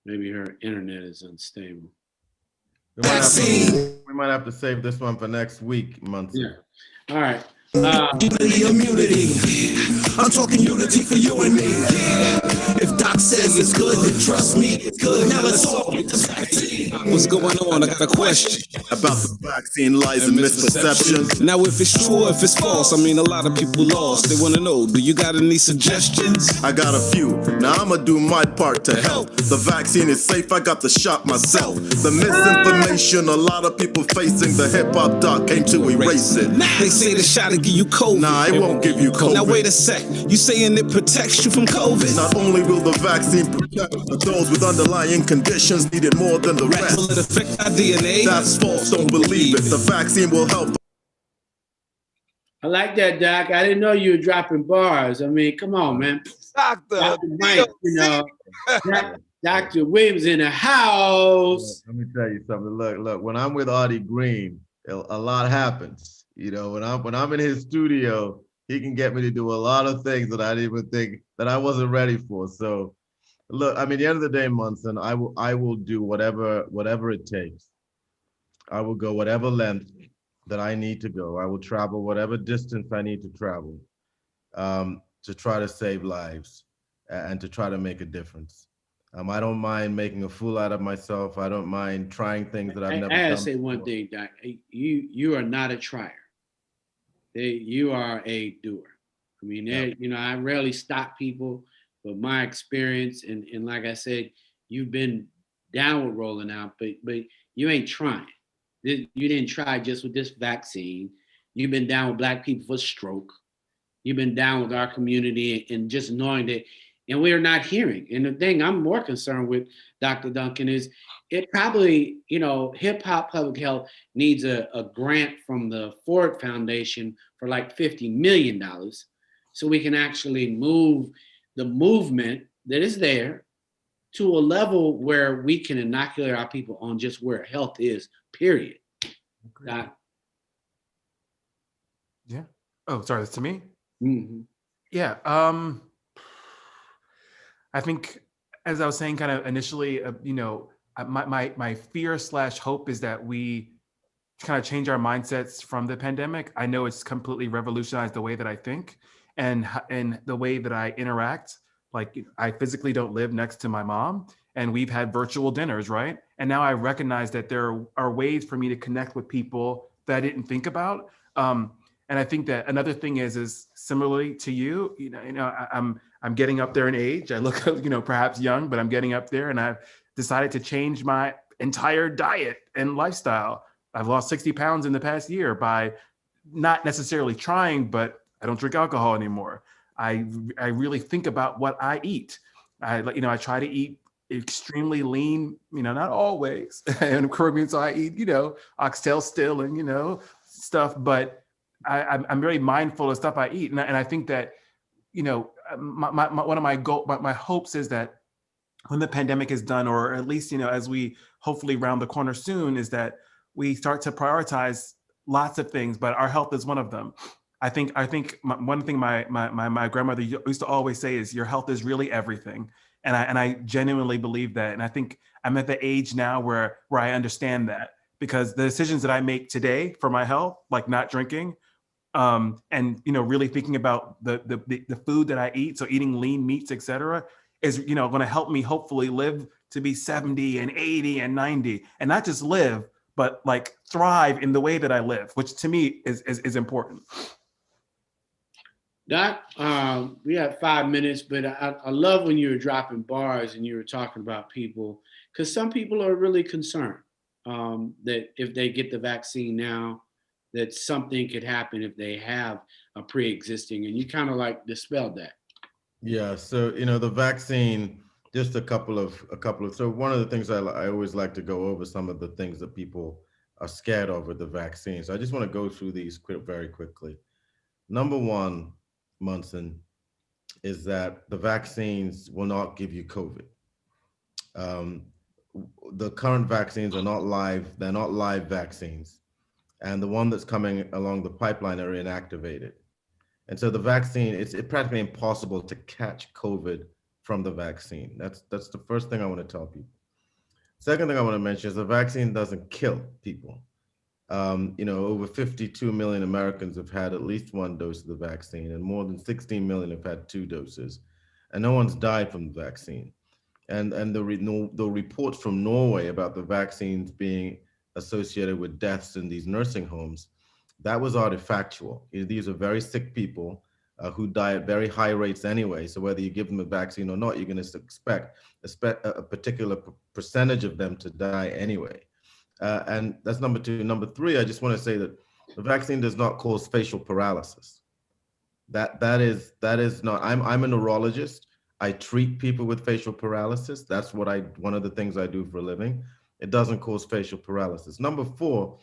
Maybe her internet is unstable. vaccine. We might have to save this one for next week, Munson. Yeah. All right. Immunity. I'm talking unity for you and me. If Doc says it's good, then trust me, it's good. Now let's all get the vaccine. What's going on? I got a question about the vaccine lies and misperceptions. Now, if it's true or if it's false, I mean, a lot of people lost. They want to know, do you got any suggestions? I got a few. Now I'ma do my part to help. The vaccine is safe. I got the shot myself. The misinformation, a lot of people facing. The hip hop doc came to erase it. They say the shot will give you COVID. Nah, it won't give you COVID. Now wait a sec. You saying it protects you from COVID? Not only will the vaccine protect, but those with underlying conditions need it more than the rest. Will it affect our DNA? That's false. Don't believe it. The vaccine will help. I like that, Doc. I didn't know you were dropping bars. I mean, come on, man. Dr. Mike, Dr. Williams in the house. Let me tell you something. Look. When I'm with Artie Green, a lot happens. When I'm in his studio, he can get me to do a lot of things that I didn't even think that I wasn't ready for. So, look, I mean, at the end of the day, Munson, I will do whatever it takes. I will go whatever length that I need to go. I will travel whatever distance I need to travel to try to save lives and to try to make a difference. I don't mind making a fool out of myself. I don't mind trying things that I've never done. I gotta say one thing, Doc. You are not a trier. You are a doer. I mean, I rarely stop people, but my experience and like I said, you've been down with rolling out, but you ain't trying. You didn't try just with this vaccine. You've been down with Black people for stroke. You've been down with our community and just knowing that, and we're not hearing. And the thing I'm more concerned with, Dr. Duncan, is it probably, hip hop public health needs a grant from the Ford Foundation for like $50 million so we can actually move the movement that is there to a level where we can inoculate our people on just where health is, period. Not, Yeah. Oh, sorry, that's to me? mm-hmm. Yeah. I think, as I was saying, kind of initially, my fear / hope is that we kind of change our mindsets from the pandemic. I know it's completely revolutionized the way that I think and the way that I interact. Like, I physically don't live next to my mom, and we've had virtual dinners, right? And now I recognize that there are ways for me to connect with people that I didn't think about. And I think that another thing is similarly to you, I'm getting up there in age. I look, perhaps young, but I'm getting up there, and I've decided to change my entire diet and lifestyle. I've lost 60 pounds in the past year by not necessarily trying, but I don't drink alcohol anymore. I really think about what I eat. I try to eat extremely lean, not always. And Caribbean, so I eat, oxtail still and, stuff, but I'm very mindful of stuff I eat. And I think that, one of my hopes is that when the pandemic is done, or at least, as we hopefully round the corner soon, is that we start to prioritize lots of things, but our health is one of them. I think one thing my grandmother used to always say is, your health is really everything. And I genuinely believe that. And I think I'm at the age now where I understand that, because the decisions that I make today for my health, like not drinking, and really thinking about the food that I eat, so eating lean meats, etc., is going to help me hopefully live to be 70 and 80 and 90, and not just live, but like thrive in the way that I live, which to me is important. Doc, we have 5 minutes, but I love when you were dropping bars and you were talking about people, because some people are really concerned that if they get the vaccine now, that something could happen if they have a pre-existing, and you kind of like dispelled that. Yeah, so the vaccine, just a couple of. So one of the things I always like to go over some of the things that people are scared of with the vaccine. So I just want to go through these very quickly. Number one, Munson, is that the vaccines will not give you COVID. The current vaccines are not live. They're not live vaccines, and the one that's coming along the pipeline are inactivated. And so the vaccine, it's practically impossible to catch COVID from the vaccine. That's the first thing I want to tell people. Second thing I want to mention is the vaccine doesn't kill people. Over 52 million Americans have had at least one dose of the vaccine, and more than 16 million have had 2 doses, and no one's died from the vaccine. And the reports from Norway about the vaccines being associated with deaths in these nursing homes, that was artifactual. These are very sick people who die at very high rates anyway. So whether you give them a vaccine or not, you're going to expect a particular percentage of them to die anyway. And that's number 2. Number 3, I just want to say that the vaccine does not cause facial paralysis. That is not. I'm a neurologist. I treat people with facial paralysis. That's one of the things I do for a living. It doesn't cause facial paralysis. Number 4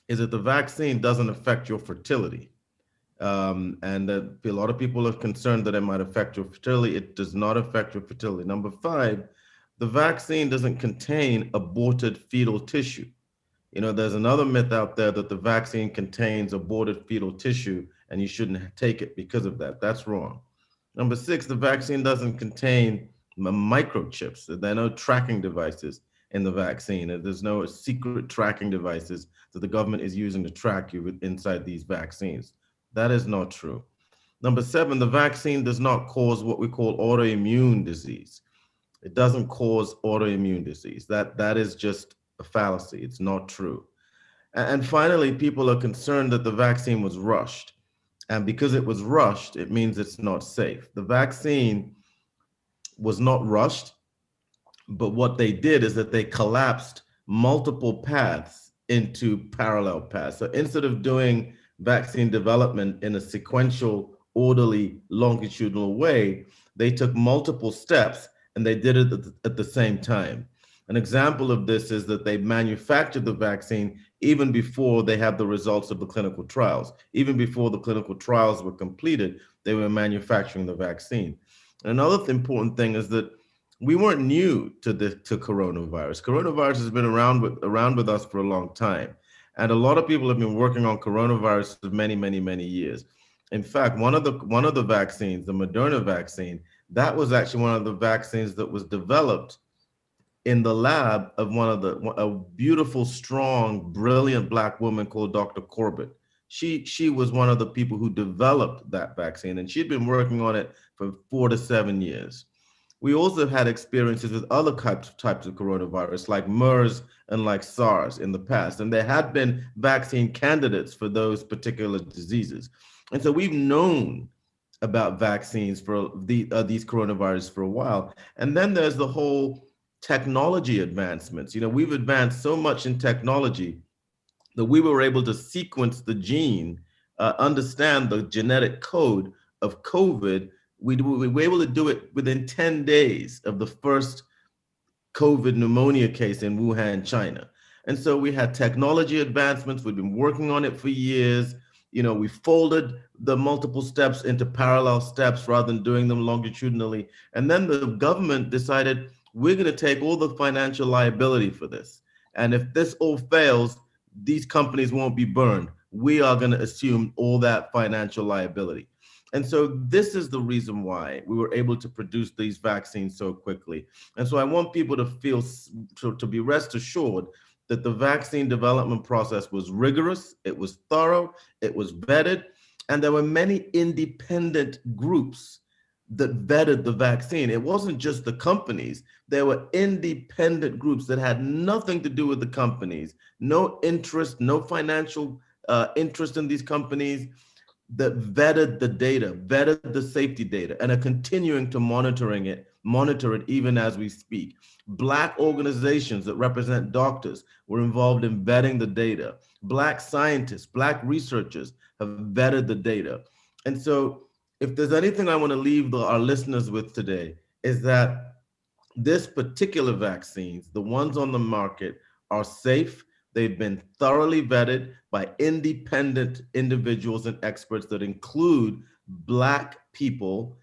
is that the vaccine doesn't affect your fertility. And that a lot of people are concerned that it might affect your fertility. It does not affect your fertility. Number 5, the vaccine doesn't contain aborted fetal tissue. There's another myth out there that the vaccine contains aborted fetal tissue and you shouldn't take it because of that. That's wrong. Number 6, the vaccine doesn't contain microchips. There are no tracking devices in the vaccine. There's no secret tracking devices that the government is using to track you inside these vaccines. That is not true. Number 7, the vaccine does not cause what we call autoimmune disease. It doesn't cause autoimmune disease. That is just a fallacy. It's not true. And finally, people are concerned that the vaccine was rushed. And because it was rushed, it means it's not safe. The vaccine was not rushed, but what they did is that they collapsed multiple paths into parallel paths. So instead of doing vaccine development in a sequential, orderly, longitudinal way, they took multiple steps and they did it at the same time. An example of this is that they manufactured the vaccine even before they had the results of the clinical trials. Even before the clinical trials were completed, they were manufacturing the vaccine. And another important thing is that we weren't new to coronavirus. Coronavirus has been around with us for a long time. And a lot of people have been working on coronavirus for many, many, many years. In fact, one of the vaccines, the Moderna vaccine, that was actually one of the vaccines that was developed in the lab of a beautiful, strong, brilliant Black woman called Dr. Corbett. She was one of the people who developed that vaccine, and she'd been working on it for 4 to 7 years. We also had experiences with other types of coronavirus, like MERS and like SARS in the past, and there had been vaccine candidates for those particular diseases. And so we've known about vaccines for these coronavirus for a while. And then there's the whole technology advancements. We've advanced so much in technology that we were able to sequence the gene, understand the genetic code of COVID. We were able to do it within 10 days of the first COVID pneumonia case in Wuhan, China. And so we had technology advancements. We've been working on it for years. We folded the multiple steps into parallel steps rather than doing them longitudinally. And then the government decided, we're going to take all the financial liability for this. And if this all fails, these companies won't be burned. We are going to assume all that financial liability. And so this is the reason why we were able to produce these vaccines so quickly. And so I want people to feel, to be rest assured that the vaccine development process was rigorous, it was thorough, it was vetted, and there were many independent groups that vetted the vaccine. It wasn't just the companies. There were independent groups that had nothing to do with the companies, no interest, no financial interest in these companies, that vetted the data, vetted the safety data, and are continuing to monitor it even as we speak. Black organizations that represent doctors were involved in vetting the data. Black scientists, Black researchers have vetted the data. And so if there's anything I want to leave our listeners with today, is that this particular vaccines, the ones on the market, are safe. They've been thoroughly vetted by independent individuals and experts that include Black people.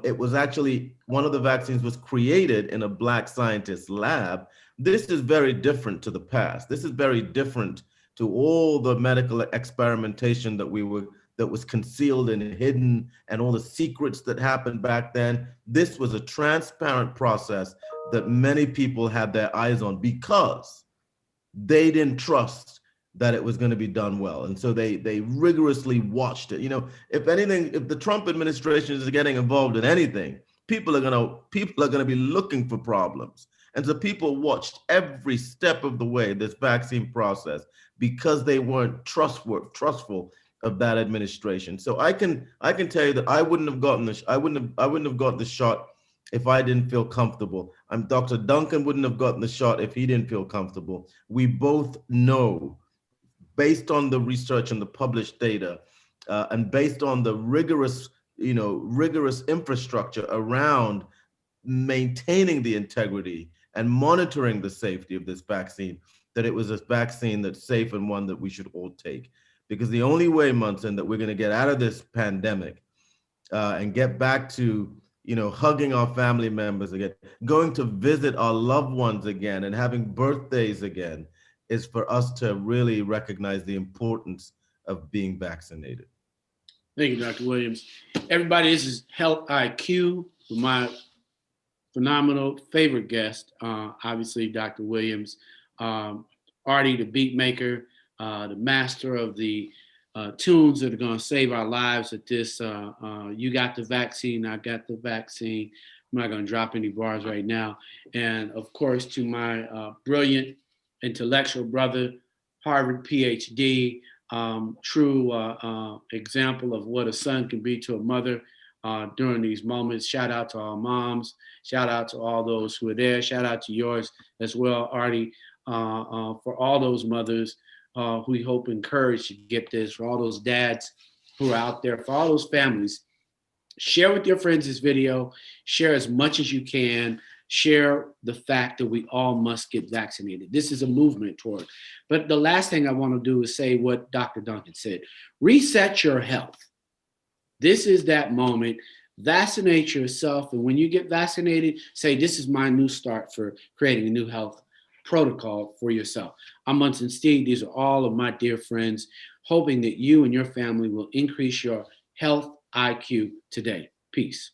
It was actually, one of the vaccines was created in a Black scientist lab. This is very different to the past. This is very different to all the medical experimentation that was concealed and hidden, and all the secrets that happened back then. This was a transparent process that many people had their eyes on because they didn't trust that it was going to be done well. And so they rigorously watched it. If anything, if the Trump administration is getting involved in anything, people are going to be looking for problems. And so people watched every step of the way this vaccine process because they weren't trustful of that administration. So I can tell you that I wouldn't have gotten the shot if I didn't feel comfortable. Dr. Duncan wouldn't have gotten the shot if he didn't feel comfortable. We both know, based on the research and the published data, and based on the rigorous infrastructure around maintaining the integrity and monitoring the safety of this vaccine, that it was a vaccine that's safe and one that we should all take. Because the only way, Munson, that we're going to get out of this pandemic and get back to hugging our family members again, going to visit our loved ones again, and having birthdays again, is for us to really recognize the importance of being vaccinated. Thank you, Dr. Williams. Everybody, this is Health IQ with my phenomenal favorite guest, obviously Dr. Williams, Artie, the beat maker, the master of the tunes that are going to save our lives at this. You got the vaccine, I got the vaccine. I'm not going to drop any bars right now. And of course, to my brilliant intellectual brother, Harvard PhD, true example of what a son can be to a mother during these moments. Shout out to our moms. Shout out to all those who are there. Shout out to yours as well, Artie, for all those mothers who we hope encouraged to get this, for all those dads who are out there, for all those families. Share with your friends this video. Share as much as you can. Share the fact that we all must get vaccinated. This is a movement toward. But the last thing I want to do is say what Dr. Duncan said. Reset your health. This is that moment. Vaccinate yourself. And when you get vaccinated, say, this is my new start for creating a new health protocol for yourself. I'm Munson Steve. These are all of my dear friends, hoping that you and your family will increase your health IQ today. Peace.